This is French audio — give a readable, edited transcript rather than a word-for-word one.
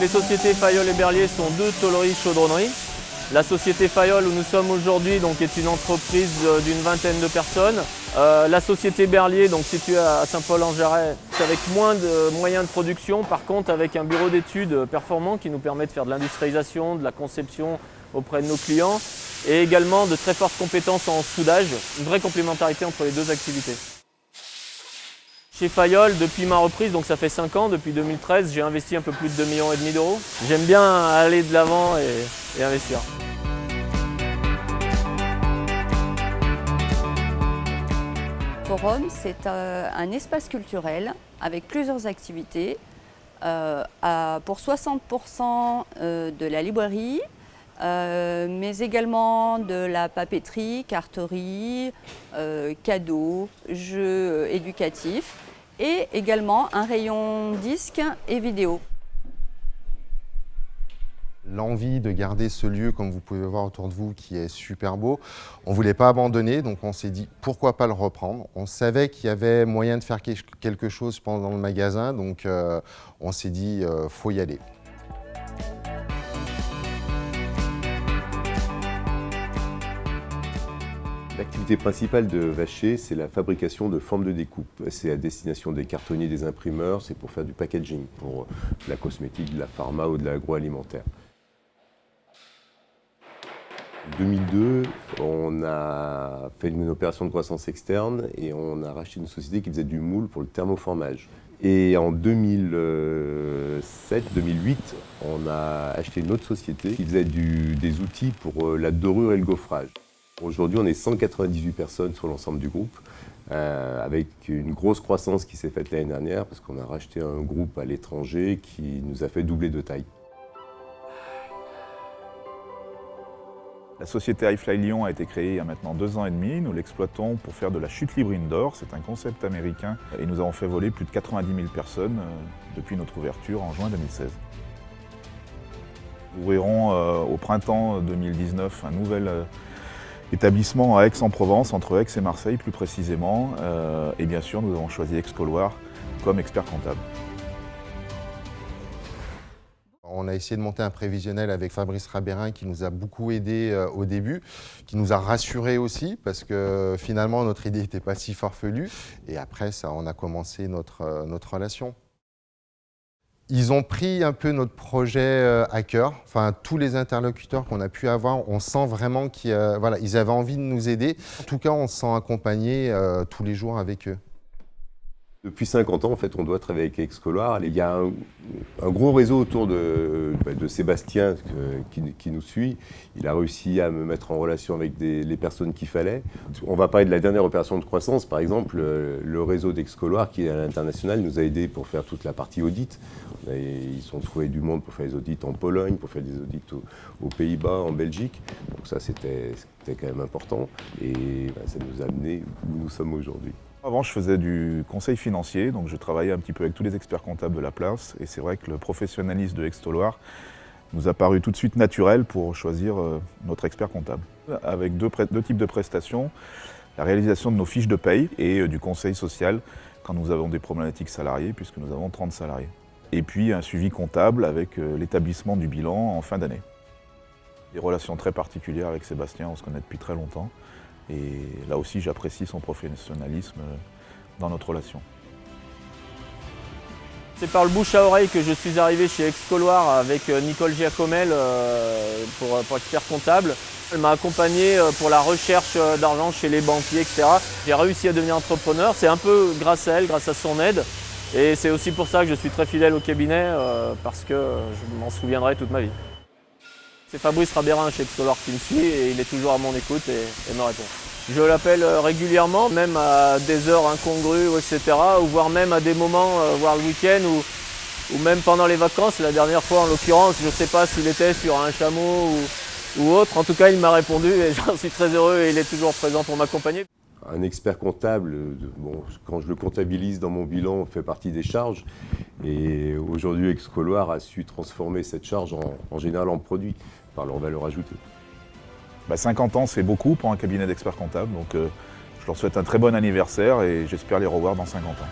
les sociétés Fayolle et Berlier sont deux tôleries chaudronneries. La société Fayolle où nous sommes aujourd'hui donc, est une entreprise d'une vingtaine de personnes. La société Berlier, donc, située à Saint-Paul-en-Jarret, avec moins de moyens de production, par contre avec un bureau d'études performant qui nous permet de faire de l'industrialisation, de la conception auprès de nos clients et également de très fortes compétences en soudage, une vraie complémentarité entre les deux activités. Chez Fayolle, depuis ma reprise, donc ça fait 5 ans, depuis 2013, j'ai investi un peu plus de 2,5 millions d'euros. J'aime bien aller de l'avant et investir. Forum, c'est un espace culturel avec plusieurs activités. Pour 60% de la librairie, mais également de la papeterie, carterie, cadeaux, jeux éducatifs et également un rayon disques et vidéos. L'envie de garder ce lieu, comme vous pouvez voir autour de vous, qui est super beau, on ne voulait pas abandonner, donc on s'est dit pourquoi pas le reprendre. On savait qu'il y avait moyen de faire quelque chose pendant le magasin, donc on s'est dit faut y aller. L'activité principale de Vacher, c'est la fabrication de formes de découpe. C'est à destination des cartonniers, des imprimeurs, c'est pour faire du packaging, pour de la cosmétique, de la pharma ou de l'agroalimentaire. En 2002, on a fait une opération de croissance externe et on a racheté une société qui faisait du moule pour le thermoformage. Et en 2007-2008, on a acheté une autre société qui faisait des outils pour la dorure et le gaufrage. Aujourd'hui, on est 198 personnes sur l'ensemble du groupe, avec une grosse croissance qui s'est faite l'année dernière, parce qu'on a racheté un groupe à l'étranger qui nous a fait doubler de taille. La société iFly Lyon a été créée il y a maintenant 2 ans et demi. Nous l'exploitons pour faire de la chute libre indoor. C'est un concept américain et nous avons fait voler plus de 90 000 personnes depuis notre ouverture en juin 2016. Nous ouvrirons au printemps 2019 un nouvel établissement à Aix-en-Provence, entre Aix et Marseille plus précisément. Et bien sûr, nous avons choisi Excoloir comme expert comptable. On a essayé de monter un prévisionnel avec Fabrice Rabérin qui nous a beaucoup aidé au début, qui nous a rassurés aussi parce que finalement notre idée n'était pas si farfelue. Et après ça, on a commencé notre relation. Ils ont pris un peu notre projet à cœur. Enfin, tous les interlocuteurs qu'on a pu avoir, on sent vraiment qu'ils ils avaient envie de nous aider. En tout cas, on se sent accompagné tous les jours avec eux. Depuis 50 ans, en fait, on doit travailler avec Excoloir. Il y a un gros réseau autour de Sébastien qui nous suit. Il a réussi à me mettre en relation avec les personnes qu'il fallait. On va parler de la dernière opération de croissance. Par exemple, le réseau d'Excoloir, qui est à l'international, nous a aidés pour faire toute la partie audit. Ils ont trouvé du monde pour faire les audits en Pologne, pour faire des audits aux Pays-Bas, en Belgique. Donc ça, c'était quand même important. Et ça nous a amené où nous sommes aujourd'hui. Avant, je faisais du conseil financier, donc je travaillais un petit peu avec tous les experts comptables de la place. Et c'est vrai que le professionnalisme de Excoloir nous a paru tout de suite naturel pour choisir notre expert comptable. Avec deux types de prestations, la réalisation de nos fiches de paye et du conseil social quand nous avons des problématiques salariées, puisque nous avons 30 salariés. Et puis un suivi comptable avec l'établissement du bilan en fin d'année. Des relations très particulières avec Sébastien, on se connaît depuis très longtemps. Et là aussi, j'apprécie son professionnalisme dans notre relation. C'est par le bouche à oreille que je suis arrivé chez Excoloir avec Nicole Giacomel pour expert comptable. Elle m'a accompagné pour la recherche d'argent chez les banquiers, etc. J'ai réussi à devenir entrepreneur. C'est un peu grâce à elle, grâce à son aide. Et c'est aussi pour ça que je suis très fidèle au cabinet, parce que je m'en souviendrai toute ma vie. C'est Fabrice Rabérin chez Excoloir qui me suit et il est toujours à mon écoute et me répond. Je l'appelle régulièrement, même à des heures incongrues, etc. Ou voire même à des moments, voire le week-end ou même pendant les vacances. La dernière fois, en l'occurrence, je ne sais pas s'il était sur un chameau ou autre. En tout cas, il m'a répondu et j'en suis très heureux et il est toujours présent pour m'accompagner. Un expert comptable, quand je le comptabilise dans mon bilan, on fait partie des charges. Et aujourd'hui, Excoloir a su transformer cette charge en général en produit par leur valeur ajoutée. 50 ans, c'est beaucoup pour un cabinet d'experts comptables. Donc je leur souhaite un très bon anniversaire et j'espère les revoir dans 50 ans.